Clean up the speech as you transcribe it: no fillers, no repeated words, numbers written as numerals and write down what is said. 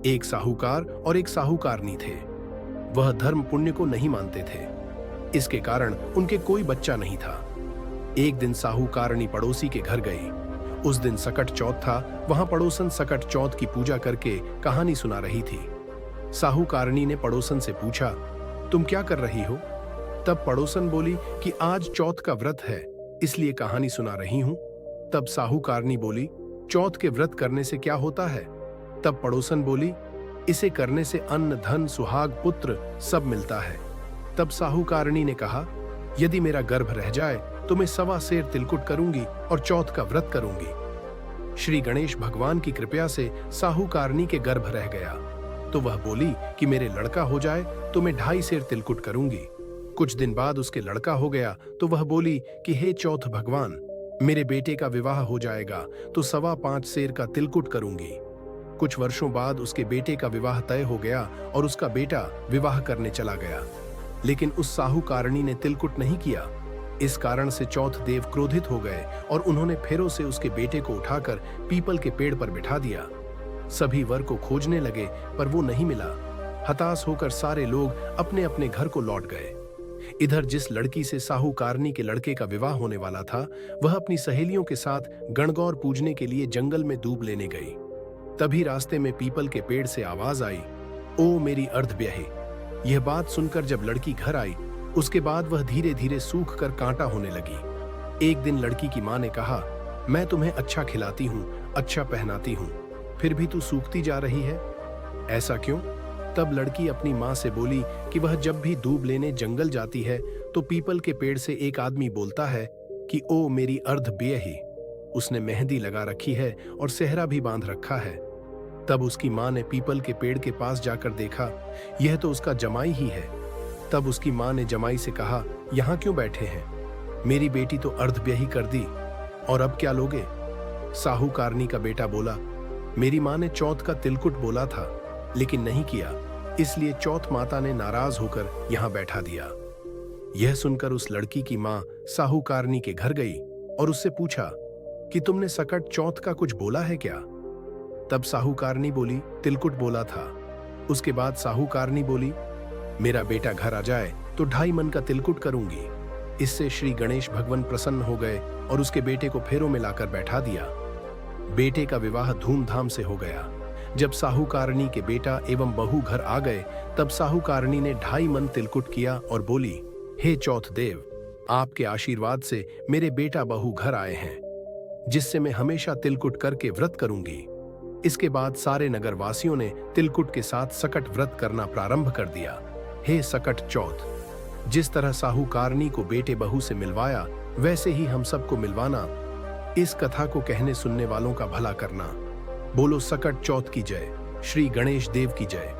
एक साहूकार और एक साहूकारनी थे। वह धर्म पुण्य को नहीं मानते थे। इसके कारण उनके कोई बच्चा नहीं था। एक दिन साहूकारनी पड़ोसी के घर गई। उस दिन सकट चौथ था। वहां पड़ोसन सकट चौथ की पूजा करके कहानी सुना रही थी। साहूकारनी ने पड़ोसन से पूछा, तुम क्या कर रही हो? तब पड़ोसन बोली कि आज चौथ का व्रत है, इसलिए कहानी सुना रही हूं। तब साहूकारनी बोली, चौथ के व्रत करने से क्या होता है? तब पड़ोसन बोली, इसे करने से अन्न धन सुहाग पुत्र सब मिलता है। तब साहूकारनी ने कहा, यदि मेरा गर्भ रह जाए तो मैं 1.25 सेर तिलकुट करूंगी और चौथ का व्रत करूंगी। श्री गणेश भगवान की कृपा से साहूकारनी के गर्भ रह गया, तो वह बोली कि मेरे लड़का हो जाए तो मैं 2.5 सेर तिलकुट करूंगी। कुछ दिन बाद उसके लड़का हो गया तो वह बोली कि हे चौथ भगवान, मेरे बेटे का विवाह हो जाएगा तो 5.25 सेर का तिलकुट करूंगी। कुछ वर्षों बाद उसके बेटे का विवाह तय हो गया और उसका बेटा विवाह करने चला गया, लेकिन उस साहूकारनी ने तिलकुट नहीं किया। इस कारण से चौथ देव क्रोधित हो गए और उन्होंने फेरों से उसके बेटे को उठाकर पीपल के पेड़ पर बिठा दिया। सभी वर को खोजने लगे पर वो नहीं मिला। हताश होकर सारे लोग अपने अपने घर को लौट गए। इधर जिस लड़की से साहूकारनी के लड़के का विवाह होने वाला था, वह अपनी सहेलियों के साथ गणगौर पूजने के लिए जंगल में दूब लेने गई। तभी रास्ते में पीपल के पेड़ से आवाज आई, ओ मेरी अर्धब्याही। यह बात सुनकर जब लड़की घर आई, उसके बाद वह धीरे धीरे सूख कर कांटा होने लगी। एक दिन लड़की की मां ने कहा, मैं तुम्हें अच्छा खिलाती हूँ, अच्छा पहनाती हूँ, फिर भी तू सूखती जा रही है, ऐसा क्यों? तब लड़की अपनी मां से बोली कि वह जब भी दूब लेने जंगल जाती है तो पीपल के पेड़ से एक आदमी बोलता है कि ओ मेरी अर्धब्याही। उसने मेहंदी लगा रखी है और सेहरा भी बांध रखा है। तब उसकी मां ने पीपल के पेड़ के पास जाकर देखा, यह तो उसका जमाई ही है। तब उसकी मां ने जमाई से कहा, यहाँ क्यों बैठे हैं? मेरी बेटी तो अर्धब्याही कर दी, और अब क्या लोगे? साहूकारनी का बेटा बोला, मेरी मां ने चौथ का तिलकुट बोला था लेकिन नहीं किया, इसलिए चौथ माता ने नाराज होकर यहां बैठा दिया। यह सुनकर उस लड़की की मां साहूकारनी के घर गई और उससे पूछा कि तुमने सकट चौथ का कुछ बोला है क्या? तब साहूकारनी बोली, तिलकुट बोला था। उसके बाद साहूकारनी बोली, मेरा बेटा घर आ जाए तो 2.5 मन का तिलकुट करूंगी। इससे श्री गणेश भगवान प्रसन्न हो गए और उसके बेटे को फेरों में लाकर बैठा दिया। बेटे का विवाह धूमधाम से हो गया। जब साहूकारनी के बेटा एवं बहू घर आ गए, तब साहूकारनी ने 2.5 मन तिलकुट किया और बोली, हे चौथ देव, आपके आशीर्वाद से मेरे बेटा बहू घर आए हैं, जिससे मैं हमेशा तिलकुट करके व्रत करूंगी। इसके बाद सारे नगर वासियों ने तिलकुट के साथ सकट व्रत करना प्रारंभ कर दिया। हे सकट चौथ, जिस तरह साहूकारनी को बेटे बहू से मिलवाया, वैसे ही हम सबको मिलवाना। इस कथा को कहने सुनने वालों का भला करना। बोलो सकट चौथ की जय, श्री गणेश देव की जय।